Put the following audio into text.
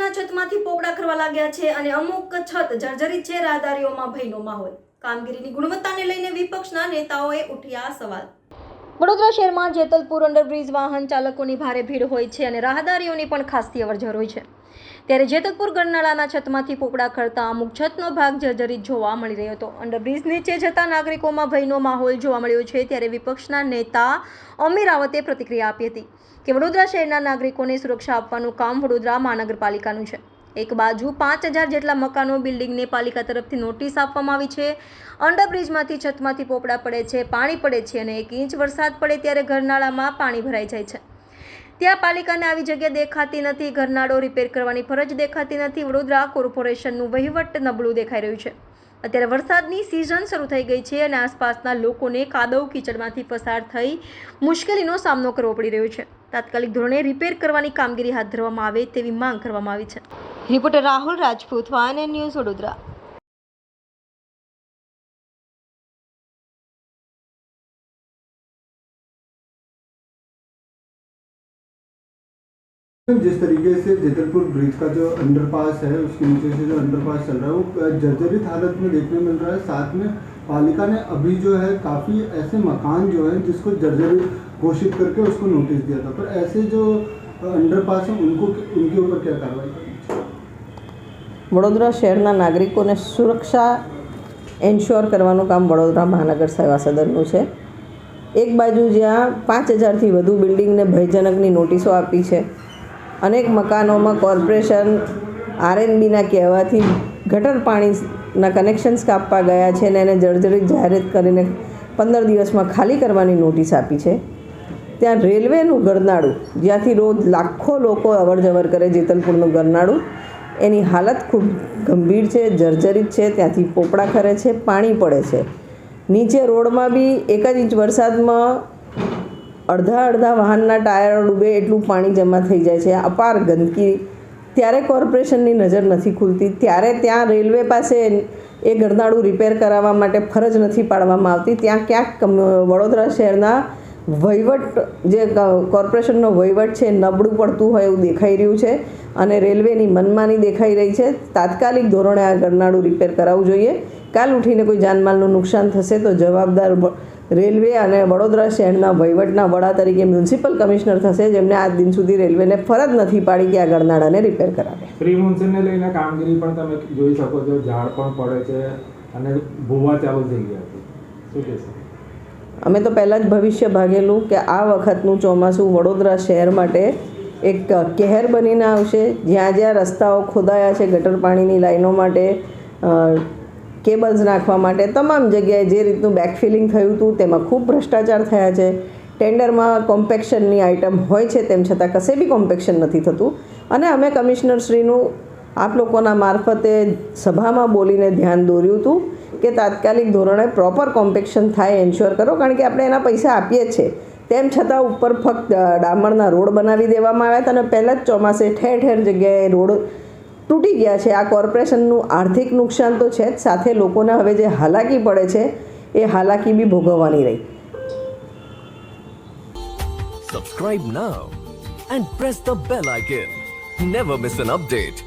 પાલિકાના છતમાંથી પોપડા ખરવા લાગ્યા છે અને અમુક છત જર્જરિત છે. રાહદારીઓમાં ભયનો માહોલ. કામગીરીની ગુણવત્તાને લઈને વિપક્ષના નેતાઓએ ઉઠ્યા સવાલ. વડોદરા શહેરમાં જેતલપુર અંડરબ્રિજ વાહન ચાલકોની ભારે ભીડ હોય છે અને રાહદારીઓની પણ ખાસી અવરજવર હોય છે. ત્યારે જેતલપુર ગરનાળાના છતમાંથી પોપડા ખરતા અમુક છતનો ભાગ જર્જરિત જોવા મળી રહ્યો હતો. અંડરબ્રિજ નીચે જતા નાગરિકોમાં ભયનો માહોલ જોવા મળ્યો છે. ત્યારે વિપક્ષના નેતા અમીર રાવતે પ્રતિક્રિયા આપી હતી કે વડોદરા શહેરના નાગરિકોને સુરક્ષા આપવાનું કામ વડોદરા મહાનગરપાલિકાનું છે. એક બાજુ 5000 જેટલા મકાનો બિલ્ડિંગને પાલિકા તરફથી નોટિસ આપવામાં આવી છે. અંડરબ્રિજમાંથી છતમાંથી પોપડા પડે છે, પાણી પડે છે અને 1 ઇંચ વરસાદ પડે ત્યારે ઘરનાળામાં પાણી ભરાઈ જાય છે. ત્યાં પાલિકાને આવી જગ્યા દેખાતી નથી. ઘરનાળો રિપેર કરવાની ફરજ દેખાતી નથી. વડોદરા કોર્પોરેશનનું વહીવટ નબળું દેખાઈ રહ્યું છે. અત્યારે વરસાદની સિઝન શરૂ થઈ ગઈ છે અને આસપાસના લોકોને કાદવ કીચડમાંથી પસાર થઈ મુશ્કેલીનો સામનો કરવો પડી રહ્યો છે. તાત્કાલિક ધોરણે રિપેર કરવાની કામગીરી હાથ ધરવામાં આવે તેવી માંગ કરવામાં આવી છે. Reporter Rahul Rajput, YNN news, Vadodara. जिस तरीके से जेतलपुर ब्रिज का जो अंडरपास है उसके नीचे से जो अंडरपास चल रहा है वो जर्जरित हालत में देखने मिल रहा है. साथ में पालिका ने अभी जो है काफ़ी ऐसे मकान जो है जिसको जर्जरित घोषित करके उसको नोटिस दिया था. पर ऐसे जो अंडरपास है उनको उनके ऊपर क्या कार्रवाई करनी चाहिए? વડોદરા શહેરના નાગરિકોને સુરક્ષા એન્શ્યોર કરવાનું કામ વડોદરા મહાનગર સેવા સદનનું છે. એક બાજુ જ્યાં 5000થી વધુ બિલ્ડિંગને ભયજનકની નોટિસો આપી છે, અનેક મકાનોમાં કોર્પોરેશન RNBના કહેવાથી ગટર પાણીના કનેક્શન્સ કાપવા ગયા છે અને એને જર્જરિત જાહેરાત કરીને 15 દિવસમાં ખાલી કરવાની નોટિસ આપી છે. ત્યાં રેલવેનું ગરનાળું, જ્યાંથી રોજ લાખો લોકો અવરજવર કરે, જેતલપુરનું ગરનાળું, એની હાલત ખૂબ ગંભીર છે, જર્જરિત છે. ત્યાંથી પોપડા ખરે છે, પાણી પડે છે. નીચે રોડમાં બી 1 જ ઇંચ વરસાદમાં અડધા વાહનના ટાયર ડૂબે એટલું પાણી જમા થઈ જાય છે. અપાર ગંદકી. ત્યારે કોર્પોરેશનની નજર નથી ખુલતી, ત્યારે ત્યાં રેલવે પાસે એ ગરનાળું રિપેર કરાવવા માટે ફરજ નથી પાડવામાં આવતી. ત્યાં ક્યાંક વડોદરા શહેરના વહીવટ, જે કોર્પોરેશનનો વહીવટ છે, નબળું પડતું હોય એવું દેખાઈ રહ્યું છે અને રેલવેની મનમાની દેખાઈ રહી છે. તાત્કાલિક ધોરણે આ ગરનાળું રિપેર કરાવવું જોઈએ. કાલ ઉઠીને કોઈ જાનમાલનું નુકસાન થશે તો જવાબદાર રેલવે અને વડોદરા શહેરના વહીવટના વડા તરીકે મ્યુનિસિપલ કમિશનર થશે, જેમને આજ દિન સુધી રેલવેને ફરજ નથી પાડી કે આ ગરનાળાને રિપેર કરાવે. પ્રી મોન્સૂનને લઈને કામગીરી પણ તમે જોઈ શકો છો, ઝાડ પણ પડે છે અને ભૂવા ચાલુ થઈ ગયા છે. શું કહેશો? અમે તો પહેલાં જ ભવિષ્ય ભાગેલું કે આ વખતનું ચોમાસું વડોદરા શહેર માટે એક કહેર બનીને આવશે. જ્યાં રસ્તાઓ ખોદાયા છે ગટર પાણીની લાઈનો માટે, કેબલ્સ નાખવા માટે, તમામ જગ્યાએ જે રીતનું બેકફિલિંગ થયું હતું તેમાં ખૂબ ભ્રષ્ટાચાર થયા છે. ટેન્ડરમાં કોમ્પેક્શનની આઇટમ હોય છે તેમ છતાં કશે બી કોમ્પેક્શન નથી થતું. અને અમે કમિશનરશ્રીનું આપ લોકોના મારફતે સભામાં બોલીને ધ્યાન દોર્યું હતું કે તાત્કાલિક ધોરણે પ્રોપર કોમ્પેક્શન થાય, એન્શ્યોર કરો. કારણ કે આપણે એના પૈસા આપીએ જ છે, તેમ છતાં ઉપર ફક્ત ડામરના રોડ બનાવી દેવામાં આવ્યા હતા અને પહેલાં જ ચોમાસે ઠેર ઠેર જગ્યાએ રોડ તૂટી ગયા છે. આ કોર્પોરેશનનું આર્થિક નુકસાન તો છે જ, સાથે લોકોને હવે જે હાલાકી પડે છે એ હાલાકી બી ભોગવવાની રહી. Subscribe now and press the bell icon. Never miss an update.